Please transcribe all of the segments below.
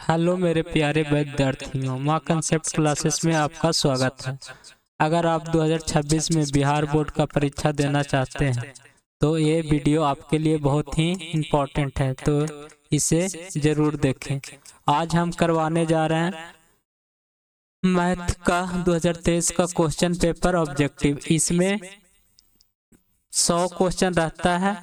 Hello मेरे प्यारे विद्यार्थियों, माँ कंसेप्ट क्लासेस में आपका स्वागत है। अगर आप 2026 में बिहार बोर्ड का परीक्षा देना चाहते हैं तो ये वीडियो आपके लिए बहुत ही इम्पोर्टेंट है, तो इसे ज़रूर देखें। आज हम करवाने जा रहे हैं मैथ का 2023 का क्वेश्चन पेपर ऑब्जेक्टिव। इसमें 100 क्वेश्चन रहता है।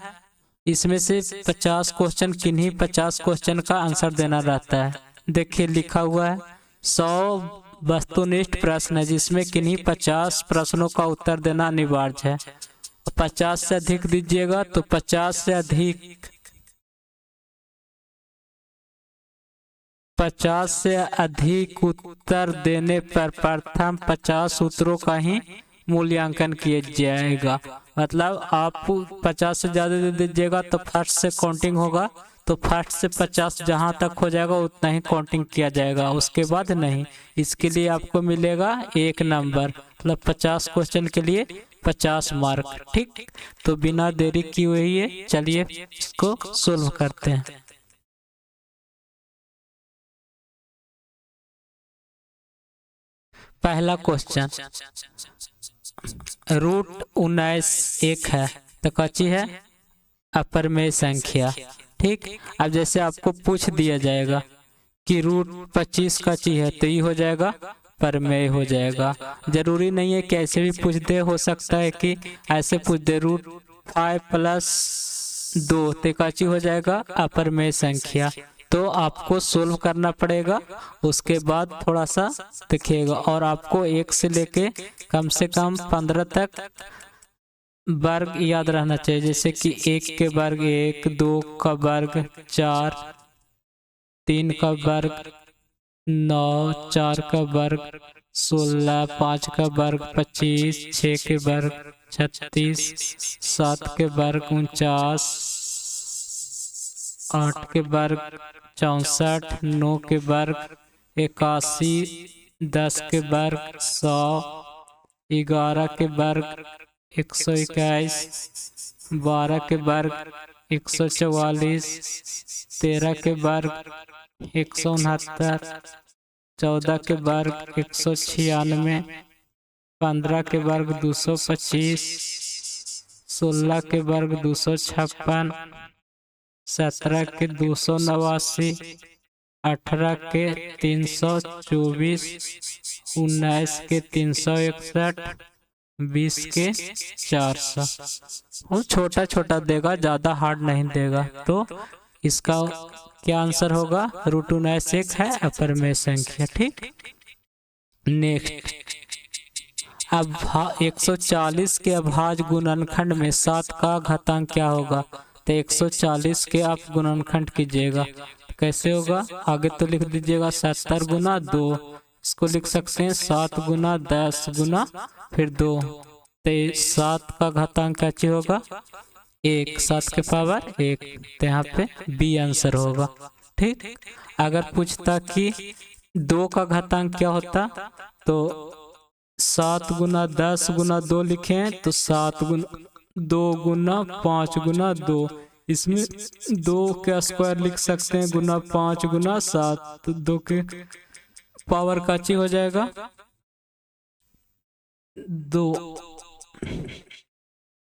इसमें से 50 क्वेश्चन किन्हीं 50 क्वेश्चन का आंसर देना रहता है। देखिए लिखा हुआ है 100 वस्तुनिष्ठ प्रश्न है, जिसमें किन्हीं 50 प्रश्नों का उत्तर देना अनिवार्य है। 50 से अधिक दीजिएगा तो 50 से अधिक उत्तर देने पर प्रथम 50 उत्तरों का ही मूल्यांकन किया जाएगा। मतलब आप 50 से ज़्यादा दे दीजिएगा तो फर्स्ट से काउंटिंग होगा, तो फर्स्ट से 50 जहाँ तक हो जाएगा उतना ही काउंटिंग किया जाएगा, उसके बाद नहीं। इसके लिए आपको मिलेगा 1 नंबर, मतलब 50 क्वेश्चन के लिए 50 मार्क। ठीक, तो बिना देरी की हुई है, चलिए इसको सोल्व करते हैं। पहला क्वेश्चन, रूट 19 एक है तो कच्ची है अपरमेय संख्या। ठीक, अब जैसे आपको पूछ दिया जाएगा कि रूट 25 कच्ची है तो ये हो जाएगा परमेय हो जाएगा। जरूरी नहीं है कि ऐसे भी पूछ दे, हो सकता है कि ऐसे पूछ दे रूट 5 + 2 तो कच्ची हो जाएगा अपरमेय संख्या। तो आपको सोल्व करना पड़ेगा, उसके बाद थोड़ा सा दिखेगा और आपको 1 से लेके कम से कम 15 तक वर्ग याद रहना चाहिए। जैसे कि 1 के वर्ग 1, 2 का वर्ग 4, 3 का वर्ग 9, 4 का वर्ग 16, 5 का वर्ग 25, 6 के वर्ग 36, 7 के वर्ग 49, 8 के वर्ग 64, 9 के वर्ग 81, 10 के वर्ग 100, 11 के वर्ग 121, 12 के वर्ग 144, 13 के वर्ग 169, 14 के वर्ग 196, 15 के वर्ग 225, 16 के वर्ग 256, 17 के 289, 18 के 324, 19 के 361, 20 के 400। वो छोटा छोटा देगा, ज़्यादा हार्ड नहीं देगा। तो इसका क्या आंसर होगा? रूट 19 एक है अपरमेय संख्या। ठीक, नेक्स्ट, अब 140 के अभाज्य गुणनखंड में 7 का घातांक क्या होगा? तो 140 के आप गुणनखंड कीजिएगा, कैसे होगा? आगे तो लिख दीजिएगा 70 गुना 2, इसको लिख सकते हैं 7 गुना 10 गुना फिर 2, तो 7 का घातांक क्या होगा? 1, 7 के पावर 1, तो यहाँ पे बी आंसर होगा। ठीक, अगर पूछता कि 2 का घातांक क्या होता, तो 7 गुना 10 गुना 2 लिखे तो 7 गुना 2 गुना 5 गुना 2, इसमें 2 का स्क्वायर लिख सकते हैं गुना 5 गुना 7, तो 2 के पावर काची हो जाएगा 2।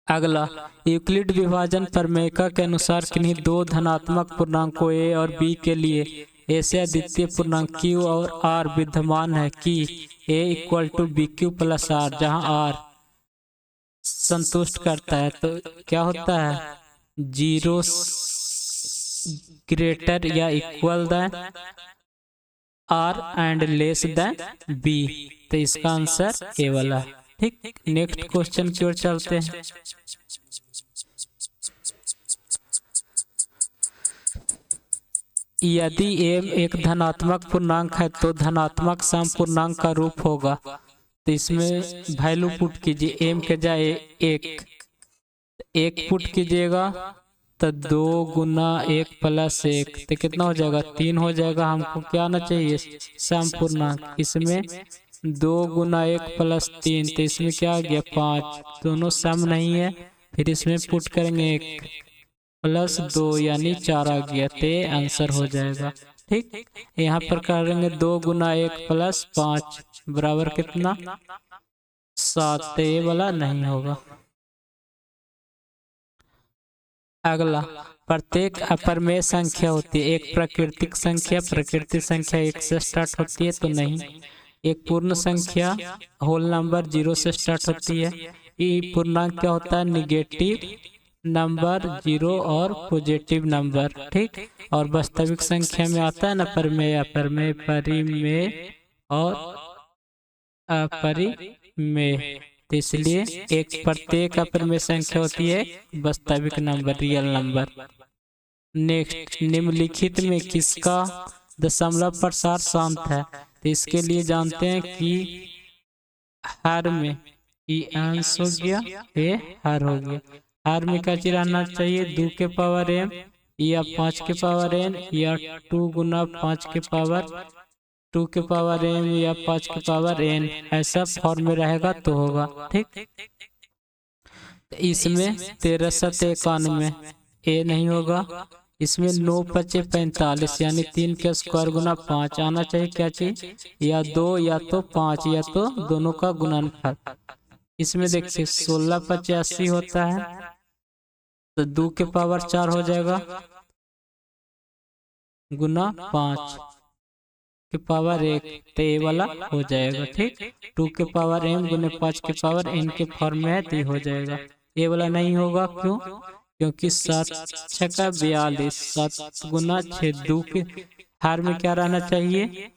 अगला, यूक्लिड विभाजन प्रमेय के अनुसार किन्हीं 2 धनात्मक पूर्णांकों a और b के लिए ऐसे अद्वितीय पूर्णांक q और r विद्यमान है कि a = bq + r, जहां r संतुष्ट करता है। तो क्या होता है? 0 ग्रेटर या equal then r and less than b, तो इसका आंसर ए वाला है। ठीक, नेक्स्ट क्वेश्चन की ओर चलते हैं। यदि m एक धनात्मक पूर्णांक है तो धनात्मक सम पूर्णांक का रूप होगा। तो इसमें वैल्यू पुट कीजिए, m के जाए 1 पुट कीजिएगा तो 2 गुना 1 + 1, तो कितना हो जाएगा? 3 हो जाएगा। हमको क्या आना चाहिए? सम पूर्णांक। इसमें 2 गुना 1 + 3, तो इसमें क्या आ गया? 5, दोनों सम नहीं है। फिर इसमें पुट करेंगे 1 + 2 यानी 4 आ गया, तो आंसर हो जाएगा। ठीक। यहाँ पर करेंगे 2 गुना 1 प्लस 5 बराबर कितना 7, तो ये वाला नहीं होगा। अगला, प्रत्येक अपरमेय संख्या होती है। एक प्राकृतिक संख्या, प्राकृतिक संख्या 1 से स्टार्ट होती है तो नहीं। एक पूर्ण संख्या होल नंबर 0 से स्टार्ट होती है। ये पूर्णांक क्या होता है, निगेटिव नंबर 0 और पॉजिटिव नंबर, ठीक। और वास्तविक संख्या में आता है ना परमेय, अपरमेय, परिमेय और अपरिमेय। तो इसलिए एक प्रत्येक अपरमेय संख्या होती है वास्तविक नंबर, रियल नंबर। नेक्स्ट, निम्नलिखित में किसका दशमलव प्रसार शांत है। तो इसके लिए जानते हैं कि हर में ये अंश हो गया, ये हर हो गया। हर में क्या चीज रहना चाहिए, 2 के पावर m या 5 के पावर n या 2 गुना 5 के पावर 2 के पावर m या 5 के पावर n, ऐसा फॉर्म में रहेगा तो होगा, ठीक। इसमें 1391 ए नहीं होगा। इसमें 9 पचे 45 यानी 3 के स्क्वायर गुना 5 आना चाहिए। क्या चीज, या 2 या तो 5 या तो दोनों का गुणनफल। इसमें देखिए 16 पचे 80 होता है, तो 2 के पावर 4 हो जाएगा गुना 5 के पावर 1, तो ये वाला हो जाएगा, ठीक। 2 के पावर m गुने 5 के पावर n के फॉर्म में है तो हो जाएगा। ये वाला नहीं होगा, क्यों, क्योंकि 7 छक्का 42, 7 गुना 6, 2 के हर में क्या रहना चाहिए,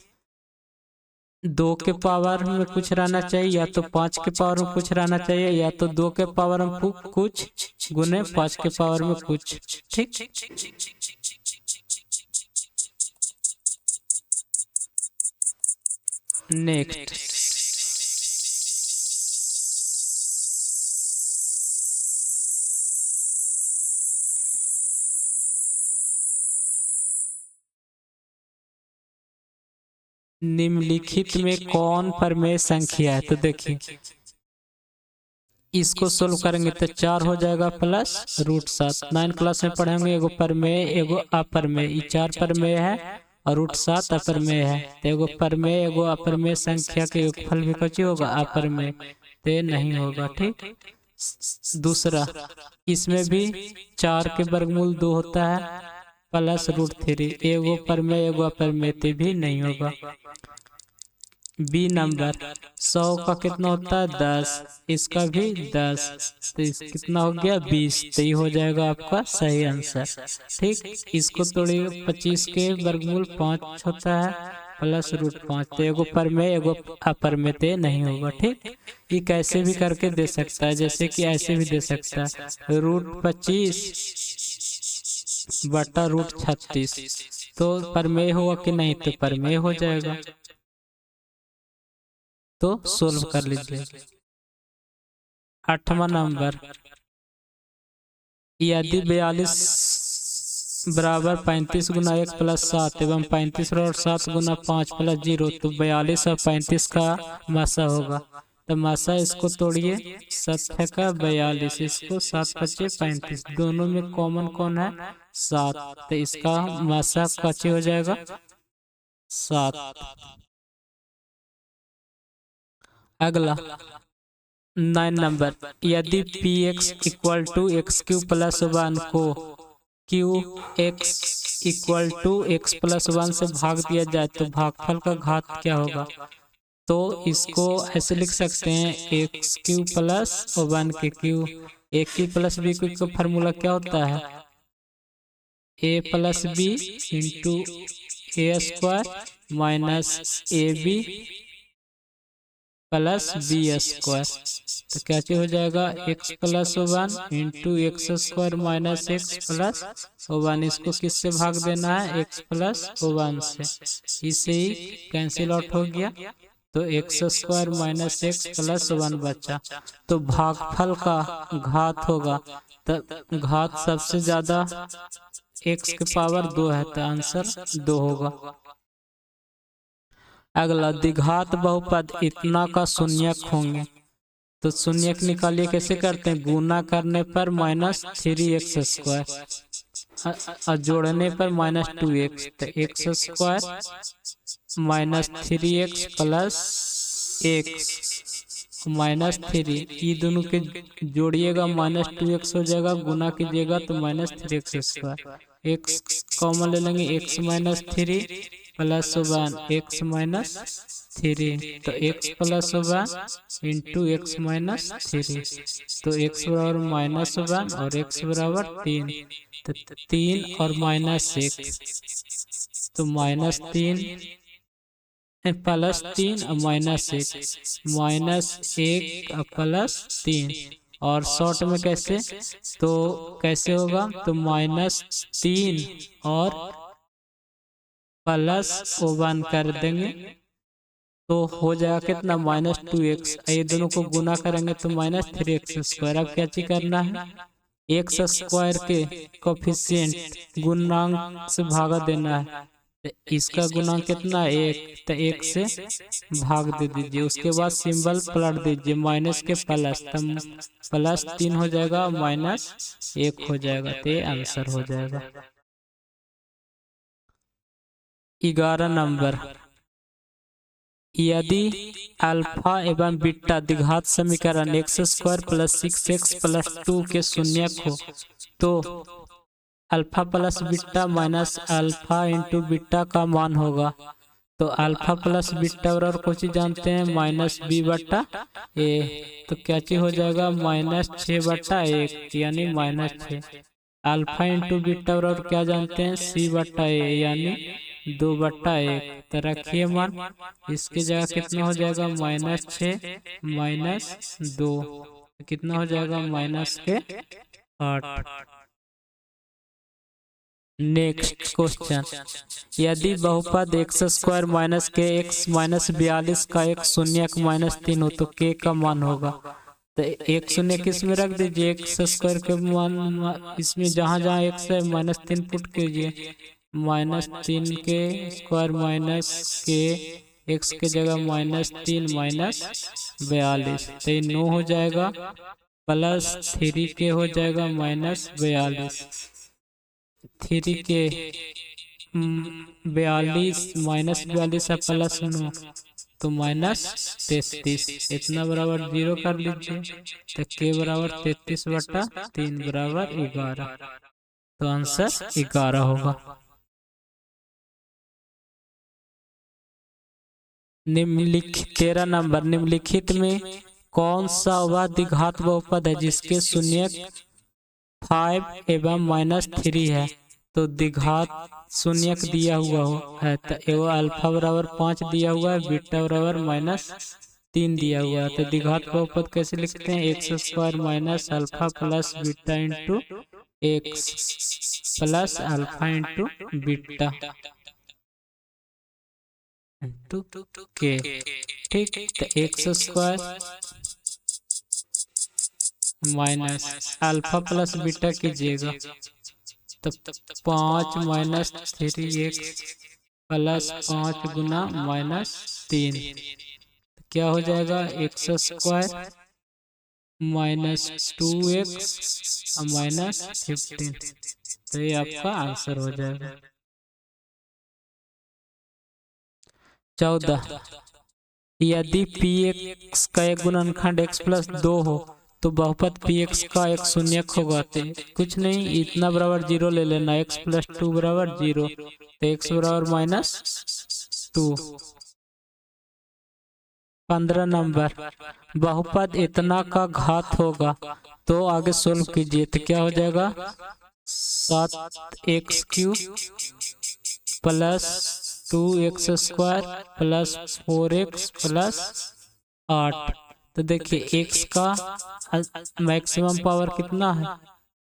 2 के पावर में कुछ रहना चाहिए, या तो 5 के पावर में कुछ रहना चाहिए, या तो 2 के पावर में कुछ गुने 5 के पावर में कुछ, ठीक। नेक्स्ट, निम्नलिखित में कौन परमेय संख्या है। तो देखिए इसको सोल्व करेंगे तो 4 हो जाएगा प्लस √7। 9 क्लास में पढ़ेंगे, एगो परमेय एगो अपरमेय। ये 4 परमेय है और √7 अपरमेय है। तो एगो परमेय एगो अपरमेय संख्या के योगफल भी कुछ होगा अपरमेय, तो नहीं होगा, ठीक। दूसरा, इसमें भी 4 के वर्गमूल 2 होता है प्लस √3, एगो परमेय एगो अपरमेय, तो भी नहीं होगा। बी नंबर 100 का कितना होता है 10, इसका भी 10, तो कितना हो गया 20, तो ये हो जाएगा आपका सही आंसर, ठीक। इसको तोड़िए, 25 के वर्गमूल 5 होता है प्लस √5, तो एगो परमेय एगो अपरमेय, तो नहीं होगा, ठीक। ये कैसे भी करके दे सकता है, जैसे कि ऐसे भी दे सकता है √25 बटा √36, तो परमेय होगा कि नहीं, तो परमेय हो जाएगा। तो सोल्व कर लीजिए। 8वां नंबर, यदि 42 बराबर 35 गुना 1 प्लस 7 एवं 35 और 7 गुना 5 प्लस 0, तो 42 और 35 का मासा होगा। तो मासा इसको तोड़िए, 7 का 42, इसको 7 पचे 35, दोनों में कॉमन कौन है 7, तो इसका मासा कच्चे हो जाएगा 7। अगला 9 नंबर, यदि px equal to x³ plus 1 को qx equal to x plus 1 से भाग दिया जाए तो भागफल का घात क्या होगा। तो इसको ऐसे लिख सकते हैं x³ प्लस 1 के cube, a cube plus b cube का फार्मूला क्या होता है, a plus b into a² minus ab plus b²। तो क्या चीज हो जाएगा x plus 1 into x² minus x plus 1, इसको किससे भाग देना है x प्लस 1 से, इसे ही कैंसिल आउट हो गया, तो x² माइनस x प्लस 1 बचा। तो भागफल का घात होगा, तो घात सबसे ज्यादा x के पावर 2 है, तो आंसर 2 होगा। अगला, द्विघात बहुपद इतना का शून्यक होंगे। तो शून्यक निकालिए, कैसे करते हैं, गुना करने पर -3x²। जोड़ने पर -2x, तो x square -3x plus x -3, ये दोनों के जोड़िएगा -2x हो जाएगा, गुना कीजिएगा तो -3x स्क्वायर, एक्स कॉमन ले लेंगे, x -3 प्लस 1 x -3, तो x प्लस 1 इंटू x -3, तो x बराबर -1 और x बराबर 3, तो 3 और -1, तो -3 +3 और -1 और +3, और शॉर्ट में कैसे, तो कैसे होगा, तो -3 और +1 कर देंगे तो हो जाएगा कितना, -2x, ये दोनों को गुना करेंगे तो -3x स्क्वायर। अब क्या चीज करना है, एक्स स्क्वायर के कोफिशिएंट गुणांक से भागा देना है, तो इसका गुणांक कितना है, 1, तो 1 से भाग दे दीजिए, उसके बाद सिंबल पलट दीजिए माइनस के प्लस, तब +3 हो जाएगा, -1 हो जाएगा, तो ये आंसर हो जाएगा। 11 नंबर, यदि अल्फा एवं बीटा द्विघात समीकरण x² + 6x + 2 के शून्यक हो, तो alpha plus beta minus alpha into beta का मान होगा। तो अल्फा प्लस बीटा बराबर कुछ जानते हैं, -b/a, तो क्या चीज हो जाएगा, -6/1 यानी -6। अल्फा इंटू बीटा बराबर क्या जानते हैं, c/a यानी 2/1, तो रखिए मान, इसकी जगह कितना हो जाएगा, -6 - 2, कितना हो जाएगा, -8। नेक्स्ट क्वेश्चन, यदि बहुपद x² - kx - 42 का एक शून्यक -3 हो तो k का मान होगा। तो एक शून्य किस में रख दीजिए, x² के मान इसमें जहाँ जहाँ x है -3 पुट कीजिए, -3 के स्क्वायर माइनस के, x के जगह -3 -42, तो 9 हो जाएगा, +3 के हो जाएगा -42, 3 के 42 -42 है +9, तो -33, इतना बराबर 0 कर लीजिए, तो k बराबर 33/3 बराबर 11, तो आंसर 11 होगा। निम्नलिखित 13 नंबर, निम्नलिखित में कौन सा वह द्विघात बहुपद है जिसके शून्यक 5 एवं -3 है, तो द्विघात शून्यक दिया हुआ है, तो एवं अल्फा बराबर 5 दिया हुआ है, बीटा बराबर -3 दिया हुआ है, तो द्विघात बहुपद कैसे लिखते हैं, x² - alpha plus beta into x plus alpha into beta into के, ठीक, तो x² minus alpha plus beta कीजिएगा, तो 5 - 3x प्लस 5 गुना -3, क्या हो जाएगा, x² -2x -15, तो ये आपका आंसर हो जाएगा। 14, यदि px का एक गुणनखंड x + 2 हो तो बहुपद px का एक शून्यक होगा, तो कुछ नहीं, इतना बराबर 0 ले लेना, x + 2 बराबर 0, तो x बराबर -2। 15 नंबर, बहुपद इतना का घात होगा, तो आगे सोल्व कीजिए, तो क्या हो जाएगा, 7x³ plus 2x² plus 4x plus 8, तो देखिए x का मैक्सिमम पावर कितना है,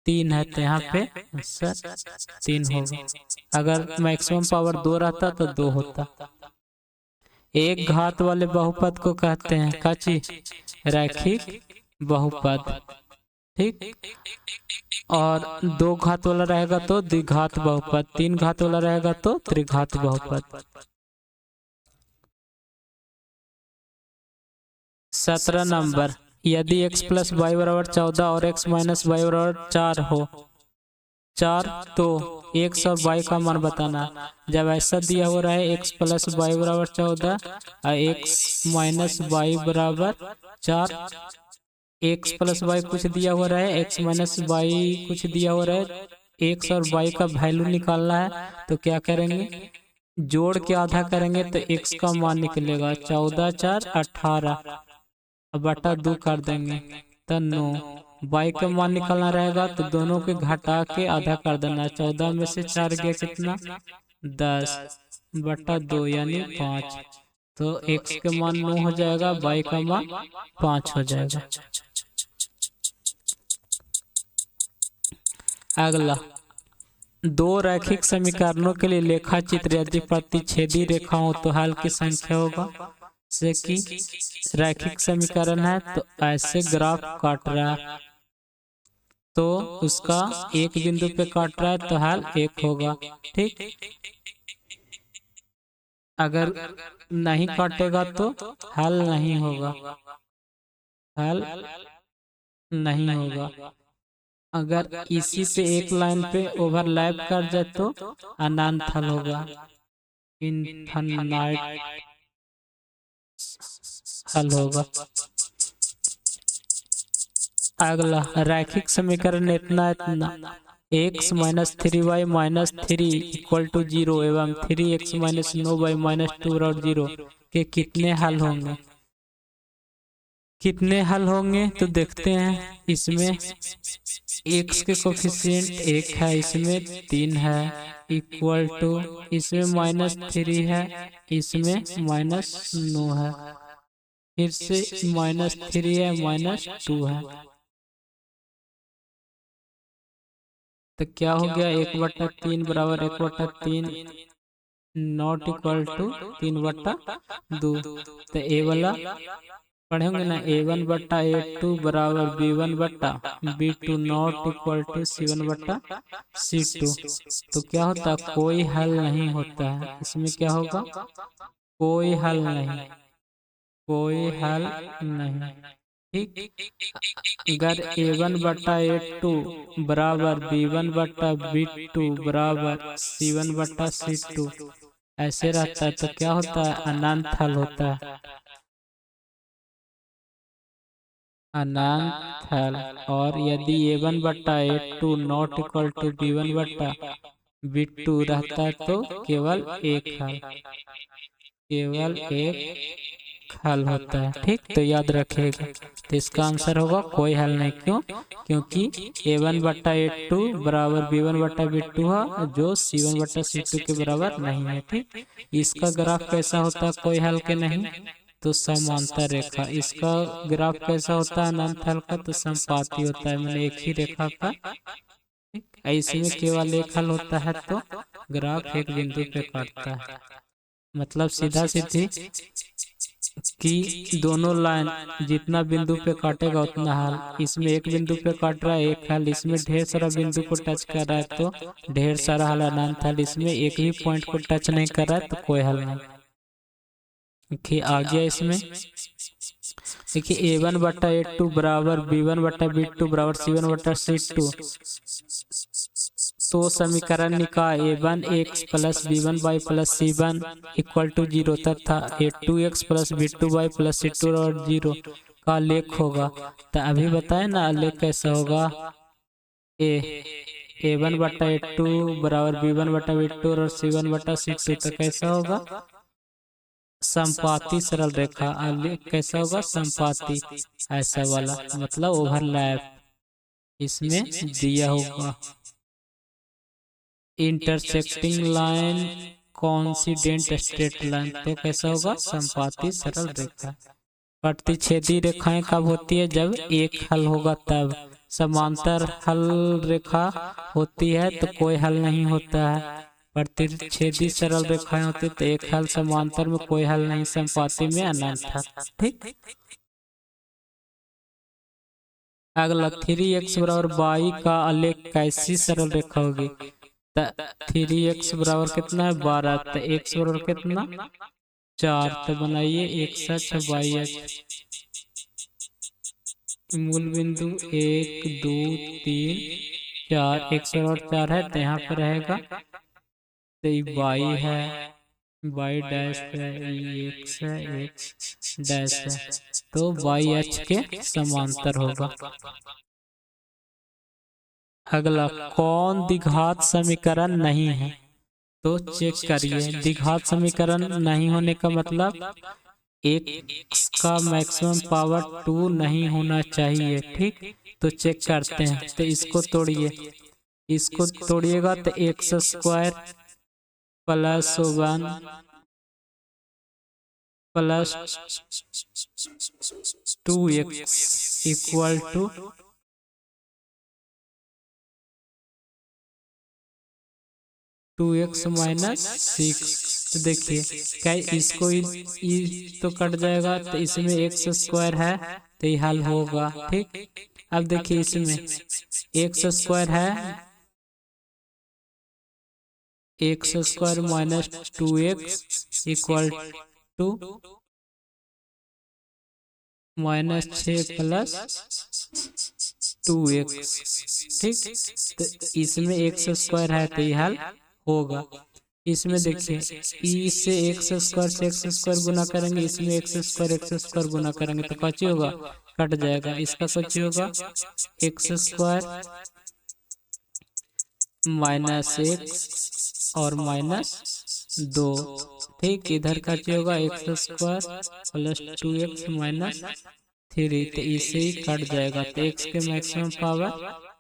3 है, तो यहाँ पे आंसर 3 होगा। अगर मैक्सिमम पावर 2 रहता तो 2 होता। एक घात वाले बहुपद को कहते हैं काची, रैखिक बहुपद, ठीक, और 2 घात वाला रहेगा तो द्विघात बहुपद, 3 घात वाला रहेगा तो त्रिघात बहुपद। 17 नंबर, यदि x + y = 14 और x - y = 4 हो, 4, तो x और y का मान बताना। जब ऐसा दिया हो रहा है x प्लस वाई बराबर 14 और x माइनस वाई बराबर 4, x प्लस वाई कुछ दिया हो रहा है, x माइनस वाई कुछ दिया हो रहा है, x और y का वैल्यू निकालना है। तो क्या करेंगे, जोड़ के आधा करेंगे तो x का मान निकलेगा 14 4 18 बटा 2 कर देंगे तो 9। y का मान निकालना रहेगा तो दोनों के घटा के आधा कर देना। 14 में से 4 गया कितना, 10 बटा 2 यानी 5। तो x के मान 9 हो जाएगा, y का मान 5 हो जाएगा। अगला, दो रैखिक समीकरणों के लिए लेखा चित्र यदि प्रतिच्छेदी रेखा हो तो हल की संख्या होगा। जैसे कि रैखिक समीकरण है तो ऐसे ग्राफ काट रहा है तो उसका एक बिंदु पे काट रहा है तो हल 1 होगा। ठीक, अगर नहीं काटेगा तो हल नहीं होगा, हल नहीं होगा। अगर इसी पे एक लाइन पे ओवरलैप कर जाए तो अनंत हल होगा, इनफाइनाइट हल होगा। अगला, रैखिक समीकरण इतना x minus 3y minus 3 equal to 0 एवं 3x माइनस 9y माइनस 2 और 0 के कितने हल होंगे। कितने हल होंगे तो देखते हैं। इसमें x के कोफिशिएंट 1 है, इसमें 3 है, इक्वल टू इसमें माइनस 3 है, इसमें माइनस 9 है, फिर से माइनस 3 है, माइनस 2 है। तो क्या हो गया, 1/3 बराबर 1/3 नॉट इक्वल टू 3/2। तो ए वाला पढ़ेंगे ना, A1/A2 बराबर B1/B2 not equal to C1/C2। तो क्या होता है, कोई हल नहीं होता है। इसमें क्या होगा, कोई हल नहीं, कोई हल नहीं। ठीक, अगर A1/A2 बराबर B1/B2 बराबर C1/C2 ऐसे रहता है तो क्या होता है, अनंत हल होता है, अनंत हल। और यदि A1/A2 not equal to B1/B2 रहता है तो केवल एक हल, केवल एक हल होता है। ठीक, तो याद रखिएगा। तो इसका आंसर होगा कोई हल नहीं। क्यों, क्योंकि A1/A2 बराबर B1/B2 है जो C1/C2 के बराबर नहीं है। ठीक, इसका ग्राफ कैसा होता है, कोई हल के नहीं तो समांतर रेखा। इसका ग्राफ कैसा होता है, अनंत हल का तो संपाती होता है, मैंने एक ही रेखा का। ठीक, इसमें केवल एक हल होता है तो ग्राफ एक बिंदु पे काटता है। मतलब सीधा सीधी कि दोनों लाइन जितना बिंदु पे काटेगा उतना हल। इसमें एक बिंदु पे काट रहा है एक हल, इसमें ढेर सारा बिंदु को टच कर रहा है तो ढेर सारा हल, अनंत हल। इसमें एक भी पॉइंट को टच नहीं कर रहा है तो कोई हल नहीं। देखिए आ गया इसमें, देखिए A1/A2 बराबर B1/B2 बराबर C1/C2। तो समीकरण निकाय A1x plus B1y plus C1 equal to 0 तथा A2x plus B2y plus C2 और 0 का लेख होगा। तो अभी बताए ना लेख कैसा होगा, A1/A2 बराबर B1/B2 और C1/C2। तो कैसा होगा, संपाती सरल रेखा। कैसा होगा, संपाती ऐसा वाला, मतलब ओवरलैप इसमें दिया होगा। Intersecting line coincident straight line. तो कैसा होगा, संपाती सरल रेखा। प्रतिच्छेदी रेखाएं कब होती है, जब एक हल होगा तब। समांतर हल रेखा होती है तो कोई हल नहीं होता है। प्रतिच्छेदी सरल रेखाएं होती तो एक हल, समांतर में कोई हल नहीं, संपाती में अनंत हल। ठीक, अगला 3x बराबर y का आलेख कैसी सरल रेखा होगी। 3x बराबर कितना है, 12। तो x बराबर कितना, 4। तो बनाइए x अक्ष y अक्ष, मूल बिंदु 1 2 3 4 x और 4 है तो यहाँ पे रहेगा, तो ये y है, y डैश है, ये x है, x डैश है, तो y h के समांतर होगा। अगला, कौन द्विघात समीकरण नहीं है? तो चेक करिए, द्विघात समीकरण नहीं होने का मतलब x का मैक्सिमम पावर 2 नहीं होना चाहिए, ठीक। तो चेक करते हैं, तो इसको तोड़िए, इसको तोड़िएगा तो x square plus 1 plus 2x equal to 2x minus 6। तो देखिए क्या इसको तो कट जाएगा, तो इसमें एक्स स्क्वायर है तो ये हल होगा, ठीक। अब देखिए इसमें एक्स स्क्वायर है, x square minus 2x equal to minus 6 plus 2x, ठीक। तो इसमें एक्स स्क्वायर है तो ये हल होगा। इसमें देखिए ई से एक्स स्क्वायर से एक्स स्क्वायर गुना करेंगे, इसमें एक्स स्क्वायर गुना करेंगे तो कच्ची होगा, कट जाएगा, इसका कच्ची होगा एक्स स्क्वायर माइनस एक्स और माइनस 2, ठीक। इधर का क्या होगा x square plus 2x minus 3, तो इसे ही कट जाएगा, तो x के मैक्सिमम पावर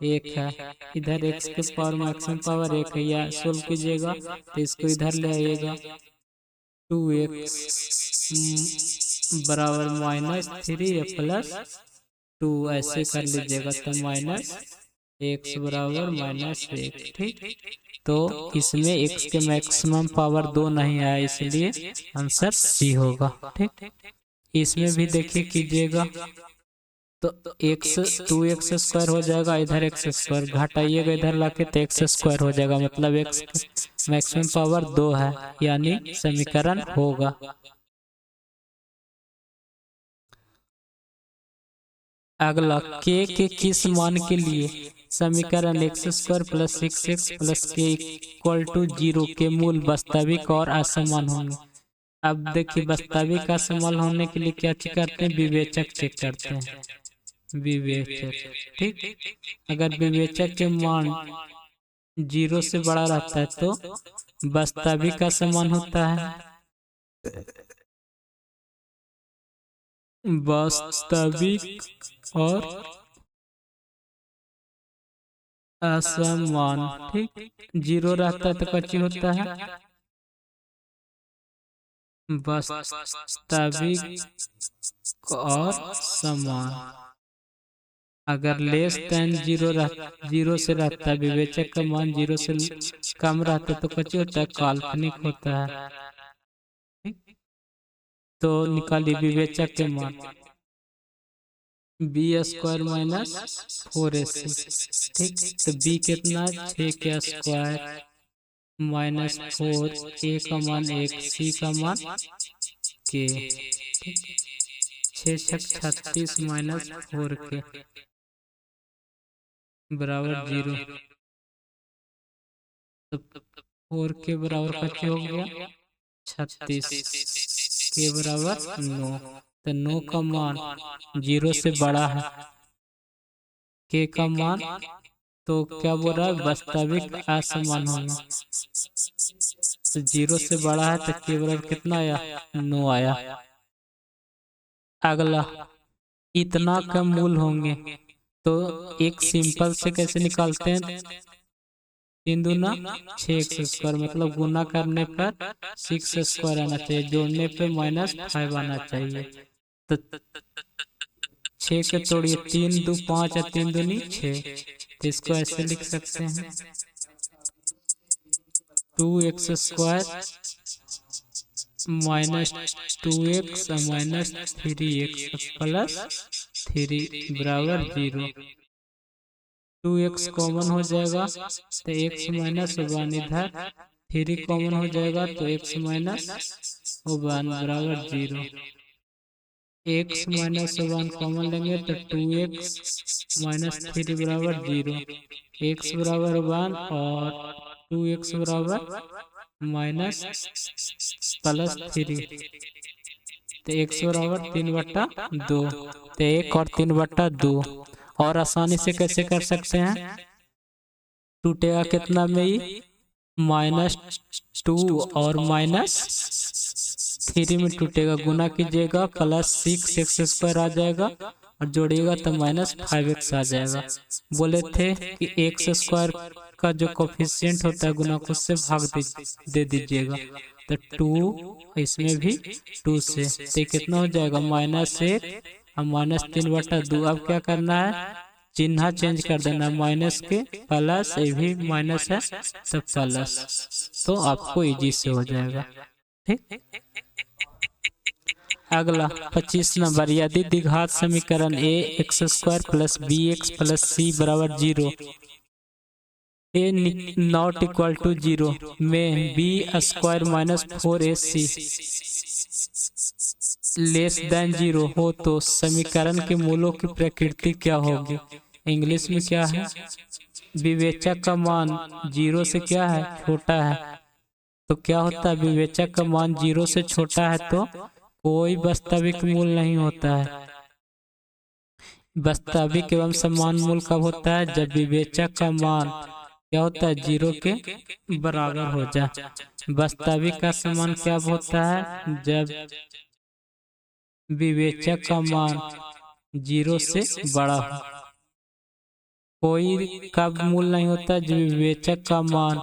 1 है, इधर x के पावर मैक्सिमम पावर 1 है, या सोल्व कीजिएगा तो इसको इधर ले आइएगा, 2x बराबर माइनस 3 प्लस 2 ऐसे कर लीजिएगा, तो माइनस x बराबर माइनस 1, ठीक। तो इसमें x के मैक्सिमम पावर 2 नहीं आया, इसलिए आंसर सी होगा, ठीक। इसमें भी देखिए कीजिएगा तो x 2x स्क्वायर हो जाएगा, इधर एक्स स्क्वायर घटाइएगा इधर लाके तो एक्स स्क्वायर हो जाएगा, मतलब x मैक्सिमम पावर 2 है, यानी समीकरण होगा। अगला, k के किस मान के लिए समीकरण x square plus 6x plus के इक्वल टू 0 के मूल वास्तविक और असमान होंगे? अब देखिए वास्तविक असमान होने के लिए क्या चेक करते हैं, विवेचक चेक करते हैं, विवेचक, ठीक। अगर विवेचक के मान 0 से बड़ा रहता है तो वास्तविक असमान होता है, वास्तविक और असमान, ठीक। 0 रहता है तो कच्ची होता है वास्तविक और समान। अगर लेस देन 0 से रहता है, विवेचक का मान 0 से कम रहता है तो कच्ची होता है, काल्पनिक होता है, ठीक। तो निकालिए विवेचक के मान, बी स्क्वायर माइनस 4ac, ठीक। तो बी कितना, 6 के स्क्वायर माइनस 4, ए का मान 1, सी का मान के, ठीक। 6 6 36 माइनस 4 के बराबर 0, तो 4 के बराबर का क्या हो गया 36 के बराबर 9, तो 9 का मान 0 से बड़ा है, के का मान तो क्या बोल रहा है वास्तविक असमान होगा, तो 0 से बड़ा है तो के बराबर कितना आया 9 आया। अगला, इतना का मूल होंगे, तो एक सिंपल से कैसे निकालते हैं, 3 दूना 6x स्क्वायर, मतलब गुना करने पर 6 स्क्वायर आना चाहिए, जोड़ने पे -5 आना चाहिए, तो 6 के तोड़िए 3 2 5 और 3 दूनी 6, तो इसको ऐसे लिख सकते हैं 2x square minus 2x minus 3x plus 3 बराबर 0, 2x कॉमन हो जाएगा तो x माइनस 1 इधर, 3 कॉमन हो जाएगा तो x माइनस 1 बराबर 0, एक्स माइनस 1 कॉमन लेंगे तो 2x माइनस 3 बराबर 0, एक्स बराबर 1 और 2x बराबर माइनस प्लस 3, तो x बराबर 3/2, तो 1 और 3/2। और आसानी से कैसे कर सकते हैं, टूटेगा कितना में ही, -2 और -3 में टूटेगा, गुना कीजिएगा +6x² आ जाएगा और जोड़िएगा तो -5x आ जाएगा। बोले थे कि x² का जो कोफिशिएंट होता है गुना को उससे भाग दे दीजिएगा, तो 2 इसमें भी 2 से, तो कितना हो जाएगा -1 और -3/2। अब क्या करना है, चिन्ह चेंज कर देना, माइनस के प्लस, ये भी माइनस है तो प्लस, तो आपको इजी से हो जाएगा। ठीक, अगला 25 नंबर, यदि द्विघात समीकरण ax² + bx + c बराबर 0, a नॉट इक्वल टू 0 में b² - 4ac लेस देन 0 हो तो समीकरण के मूलों की प्रकृति क्या होगी। इंग्लिश में क्या है, विवेचक का मान 0 से क्या है, छोटा है, तो क्या होता है, विवेचक का मान 0 से छोटा है तो कोई वास्तविक मूल नहीं होता है। वास्तविक एवं समान मूल कब होता है, जब विवेचक का मान क्या होता है, 0 के बराबर हो जाए। वास्तविक का समान क्या होता है, जब विवेचक का मान 0 से बड़ा हो। कोई का मूल नहीं होता जो विवेचक का मान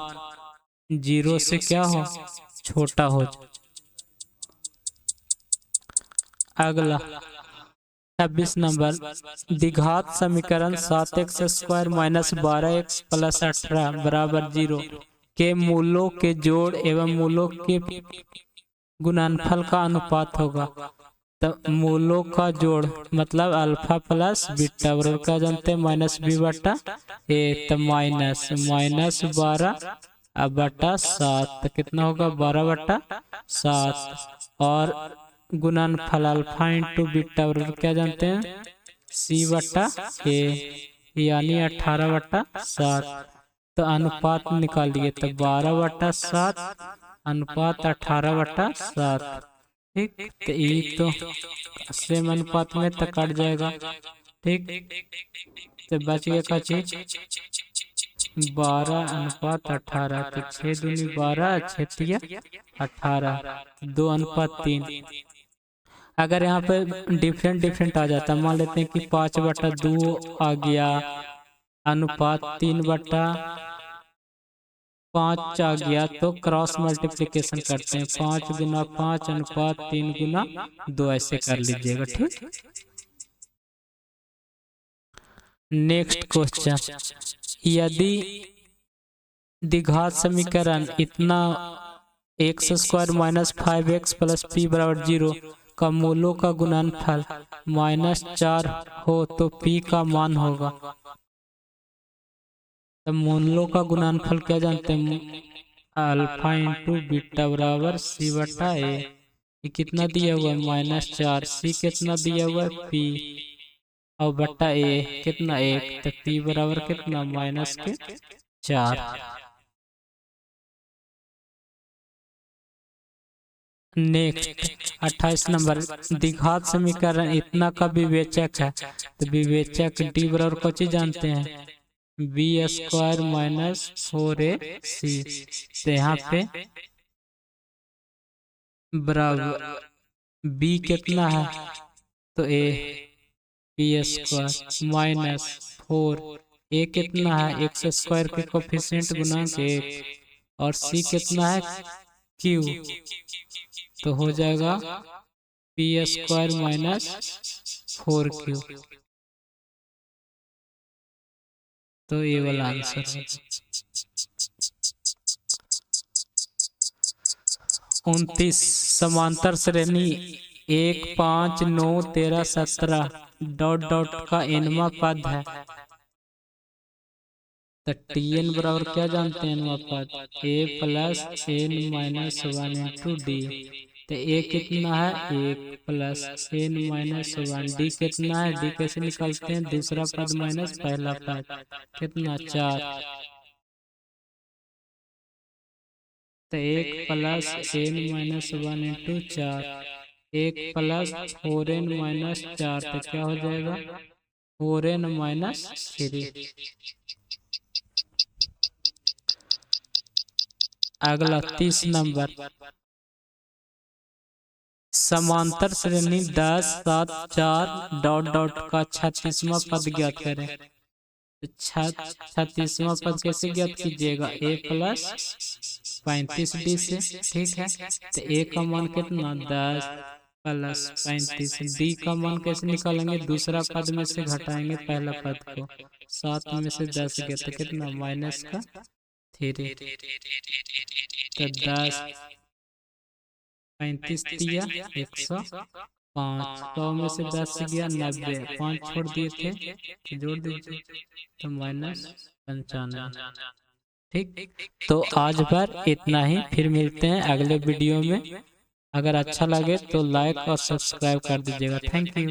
0 से क्या हो, छोटा हो। अगला 26 नंबर, द्विघात समीकरण 7x² - 12x + 18 बराबर 0 के मूलों के जोड़ एवं मूलों के गुणनफल का अनुपात होगा। तो मूलों का जोड़ मतलब अल्फा प्लस बीटा बराबर क्या जानते हैं, -b/a, तो -12/7, तो कितना होगा 12/7, और गुणनफल अल्फा इंटू बीटा बराबर क्या जानते हैं, c/a यानी 18/7, तो अनुपात निकालिए तो 12/7 अनुपात 18/7। ठीक, तो ये तो सेम अनुपात में तो कट जाएगा। ठीक, तो बच गया का चीज 12/18, तो 6 दूनी 12, 6 18, 2:3। अगर यहाँ पे डिफरेंट आ जाता, मान लेते हैं कि 5/2 आ गया, अनुपात 3/5 आ गया, तो क्रॉस मल्टीप्लिकेशन करते हैं, 5 × 5 अनुपात 3 × 2, ऐसे कर लीजिएगा। ठीक, नेक्स्ट क्वेश्चन, यदि द्विघात समीकरण इतना x² - 5x + p बराबर 0 का मूलों का गुणनफल -4 हो तो p का मान होगा। तो मूलों का गुणनफल क्या जानते हैं, अल्फा इंटू बीटा बराबर c/a। ये कितना दिया हुआ है, -4, c कितना दिया हुआ है, p, और बटा a कितना 1, तो p बराबर कितना -4। नेक्स्ट 28 नंबर, द्विघात समीकरण इतना का विवेचक है, तो विवेचक d बराबर को चीज जानते हैं, b² - 4ac, तो यहाँ पे बराबर b कितना है, तो a b² - 4, a कितना है, x² के कोफिशिएंट गुणांक 1, और c कितना है, q, तो हो जाएगा p² - 4q, तो ये वाला आंसर है। 29, समांतर श्रेणी 1 5 9 13 17 ... का nवां पद है, तो tn बराबर क्या जानते हैं, nवां पद a + n - 1 × d, तो ए कितना है 1 प्लस n माइनस 1। डी कितना है, डी कैसे निकालते हैं, दूसरा पद माइनस पहला पद, कितना 4। तो 1 plus n minus 1 into 4, 1 plus 4n minus 4, तो क्या हो जाएगा 4n माइनस 3। अगला 30 नंबर, समांतर श्रेणी 10 7 4 डॉट डॉट का 36वां पद ज्ञात करें। 36वां पद कैसे ज्ञात कीजिएगा, a प्लस 35 डी से, ठीक है। तो a का मान कितना 10 प्लस 35, डी का मान कैसे निकालेंगे, दूसरा पद में से घटाएंगे पहला पद को, 7 में से 10 गया तो कितना माइनस का 3। तो 10 35 दिया 105, 100 में से 10 गया 90, 5 छोड़ दिए थे तो जोड़ दीजिए तो माइनस 95। ठीक, तो आज पर इतना ही, फिर मिलते हैं अगले वीडियो में। अगर अच्छा लगे तो लाइक और सब्सक्राइब कर दीजिएगा। Thank you.